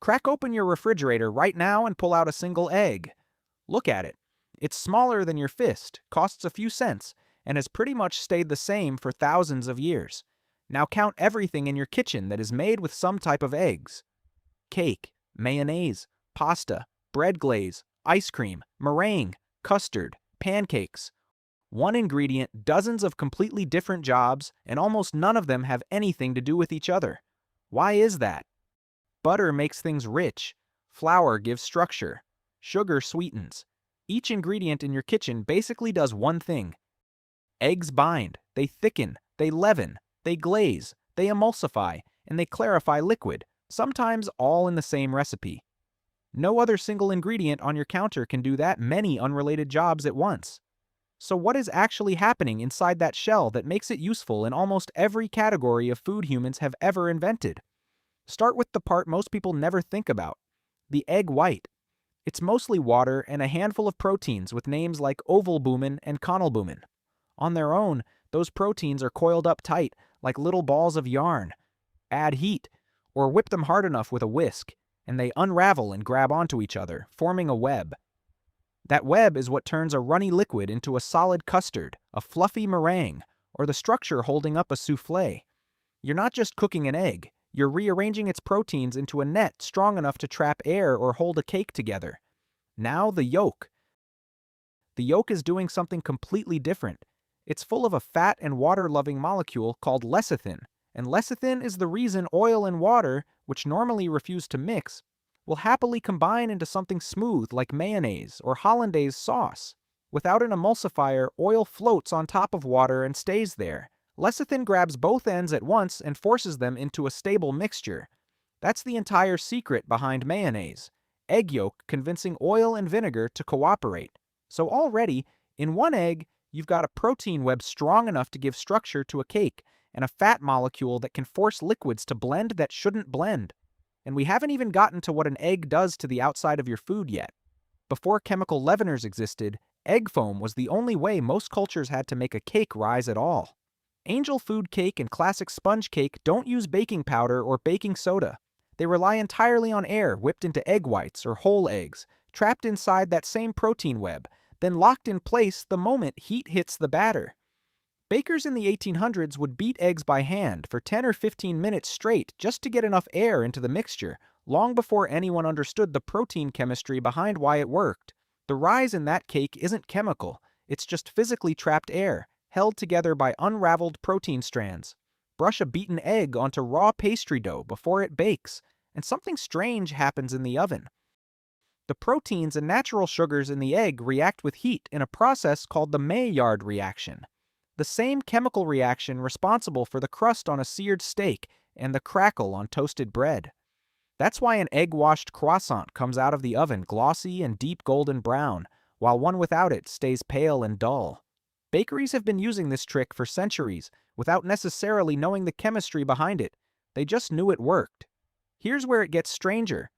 Crack open your refrigerator right now and pull out a single egg. Look at it. It's smaller than your fist, costs a few cents, and has pretty much stayed the same for thousands of years. Now count everything in your kitchen that is made with some type of eggs. Cake, mayonnaise, pasta, bread glaze, ice cream, meringue, custard, pancakes. One ingredient, dozens of completely different jobs, and almost none of them have anything to do with each other. Why is that? Butter makes things rich. Flour gives structure. Sugar sweetens. Each ingredient in your kitchen basically does one thing. Eggs bind, they thicken, they leaven, they glaze, they emulsify, and they clarify liquid, sometimes all in the same recipe. No other single ingredient on your counter can do that many unrelated jobs at once. So what is actually happening inside that shell that makes it useful in almost every category of food humans have ever invented? Start with the part most people never think about, the egg white. It's mostly water and a handful of proteins with names like ovalbumin and conalbumin. On their own, those proteins are coiled up tight like little balls of yarn. Add heat, or whip them hard enough with a whisk, and they unravel and grab onto each other, forming a web. That web is what turns a runny liquid into a solid custard, a fluffy meringue, or the structure holding up a soufflé. You're not just cooking an egg, you're rearranging its proteins into a net strong enough to trap air or hold a cake together. Now the yolk. The yolk is doing something completely different. It's full of a fat and water-loving molecule called lecithin, and lecithin is the reason oil and water, which normally refuse to mix, will happily combine into something smooth like mayonnaise or hollandaise sauce. Without an emulsifier, oil floats on top of water and stays there. Lecithin grabs both ends at once and forces them into a stable mixture. That's the entire secret behind mayonnaise. Egg yolk convincing oil and vinegar to cooperate. So already, in one egg, you've got a protein web strong enough to give structure to a cake, and a fat molecule that can force liquids to blend that shouldn't blend. And we haven't even gotten to what an egg does to the outside of your food yet. Before chemical leaveners existed, egg foam was the only way most cultures had to make a cake rise at all. Angel food cake and classic sponge cake don't use baking powder or baking soda. They rely entirely on air whipped into egg whites or whole eggs, trapped inside that same protein web, then locked in place the moment heat hits the batter. Bakers in the 1800s would beat eggs by hand for 10 or 15 minutes straight just to get enough air into the mixture, long before anyone understood the protein chemistry behind why it worked. The rise in that cake isn't chemical, it's just physically trapped air, held together by unraveled protein strands. Brush a beaten egg onto raw pastry dough before it bakes, and something strange happens in the oven. The proteins and natural sugars in the egg react with heat in a process called the Maillard reaction. The same chemical reaction responsible for the crust on a seared steak and the crackle on toasted bread. That's why an egg-washed croissant comes out of the oven glossy and deep golden brown, while one without it stays pale and dull. Bakeries have been using this trick for centuries without necessarily knowing the chemistry behind it. They just knew it worked. Here's where it gets stranger.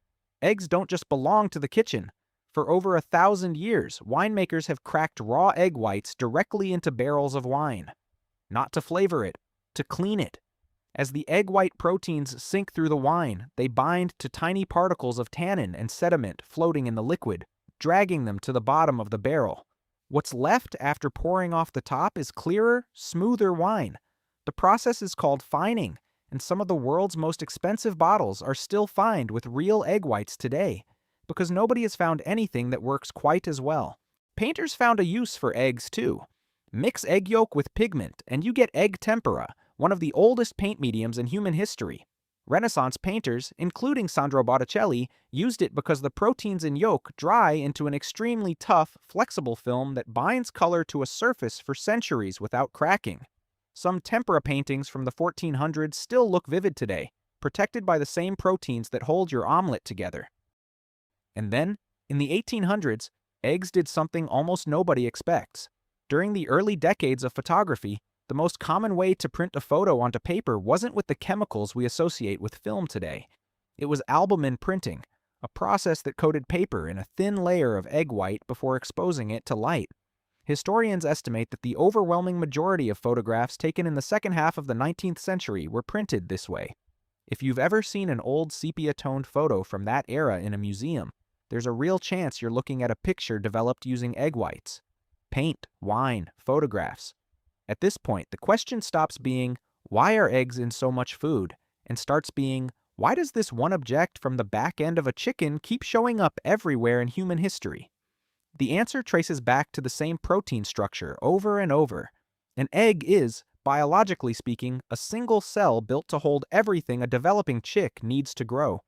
Eggs don't just belong to the kitchen. For over 1,000 years, winemakers have cracked raw egg whites directly into barrels of wine. Not to flavor it, to clean it. As the egg white proteins sink through the wine, they bind to tiny particles of tannin and sediment floating in the liquid, dragging them to the bottom of the barrel. What's left after pouring off the top is clearer, smoother wine. The process is called fining, and some of the world's most expensive bottles are still fined with real egg whites today, because nobody has found anything that works quite as well. Painters found a use for eggs too. Mix egg yolk with pigment and you get egg tempera, one of the oldest paint mediums in human history. Renaissance painters, including Sandro Botticelli, used it because the proteins in yolk dry into an extremely tough, flexible film that binds color to a surface for centuries without cracking. Some tempera paintings from the 1400s still look vivid today, protected by the same proteins that hold your omelet together. And then, in the 1800s, eggs did something almost nobody expects. During the early decades of photography, the most common way to print a photo onto paper wasn't with the chemicals we associate with film today. It was albumin printing, a process that coated paper in a thin layer of egg white before exposing it to light. Historians estimate that the overwhelming majority of photographs taken in the second half of the 19th century were printed this way. If you've ever seen an old sepia-toned photo from that era in a museum, there's a real chance you're looking at a picture developed using egg whites. Paint, wine, photographs. At this point, the question stops being, why are eggs in so much food? And starts being, why does this one object from the back end of a chicken keep showing up everywhere in human history? The answer traces back to the same protein structure over and over. An egg is, biologically speaking, a single cell built to hold everything a developing chick needs to grow.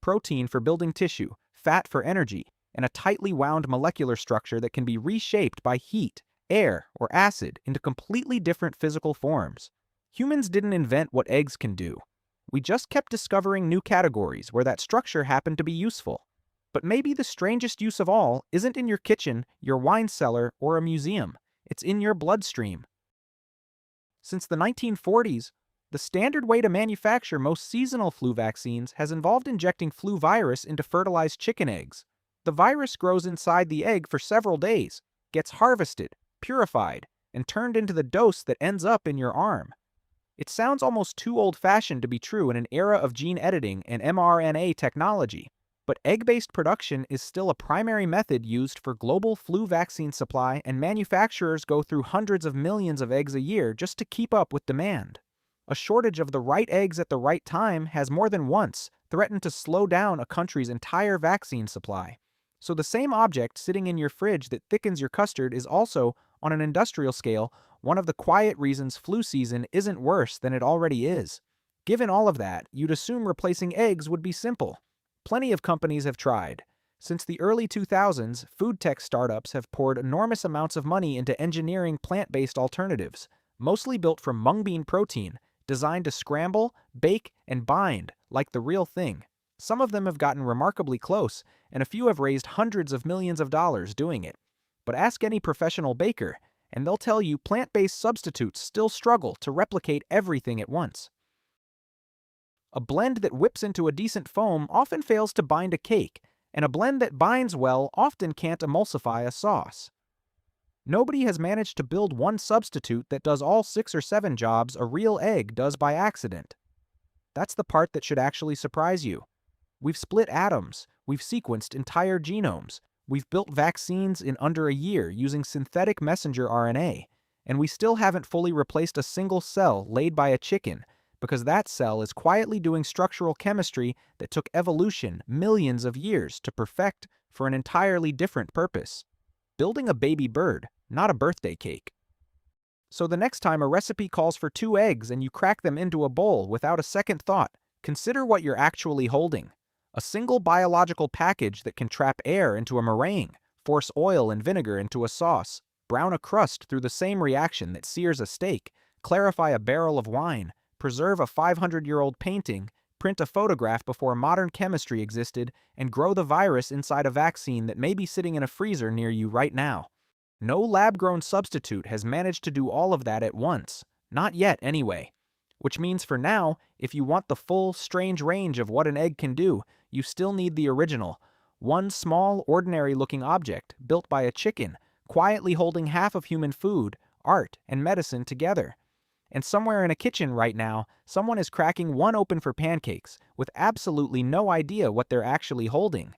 Protein for building tissue, fat for energy, and a tightly wound molecular structure that can be reshaped by heat, air, or acid into completely different physical forms. Humans didn't invent what eggs can do. We just kept discovering new categories where that structure happened to be useful. But maybe the strangest use of all isn't in your kitchen, your wine cellar, or a museum. It's in your bloodstream. Since the 1940s, the standard way to manufacture most seasonal flu vaccines has involved injecting flu virus into fertilized chicken eggs. The virus grows inside the egg for several days, gets harvested, purified, and turned into the dose that ends up in your arm. It sounds almost too old-fashioned to be true in an era of gene editing and mRNA technology, but egg-based production is still a primary method used for global flu vaccine supply, and manufacturers go through hundreds of millions of eggs a year just to keep up with demand. A shortage of the right eggs at the right time has more than once threatened to slow down a country's entire vaccine supply. So the same object sitting in your fridge that thickens your custard is also, on an industrial scale, one of the quiet reasons flu season isn't worse than it already is. Given all of that, you'd assume replacing eggs would be simple. Plenty of companies have tried. Since the early 2000s, food tech startups have poured enormous amounts of money into engineering plant-based alternatives, mostly built from mung bean protein, designed to scramble, bake, and bind like the real thing. Some of them have gotten remarkably close, and a few have raised hundreds of millions of dollars doing it. But ask any professional baker, and they'll tell you plant-based substitutes still struggle to replicate everything at once. A blend that whips into a decent foam often fails to bind a cake, and a blend that binds well often can't emulsify a sauce. Nobody has managed to build one substitute that does all 6 or 7 jobs a real egg does by accident. That's the part that should actually surprise you. We've split atoms, we've sequenced entire genomes, we've built vaccines in under a year using synthetic messenger RNA, and we still haven't fully replaced a single cell laid by a chicken, because that cell is quietly doing structural chemistry that took evolution millions of years to perfect for an entirely different purpose. Building a baby bird, not a birthday cake. So the next time a recipe calls for 2 eggs and you crack them into a bowl without a second thought, consider what you're actually holding. A single biological package that can trap air into a meringue, force oil and vinegar into a sauce, brown a crust through the same reaction that sears a steak, clarify a barrel of wine, preserve a 500-year-old painting, print a photograph before modern chemistry existed, and grow the virus inside a vaccine that may be sitting in a freezer near you right now. No lab-grown substitute has managed to do all of that at once. Not yet, anyway. Which means for now, if you want the full, strange range of what an egg can do, you still need the original. One small, ordinary-looking object built by a chicken, quietly holding half of human food, art, and medicine together. And somewhere in a kitchen right now, someone is cracking one open for pancakes with absolutely no idea what they're actually holding.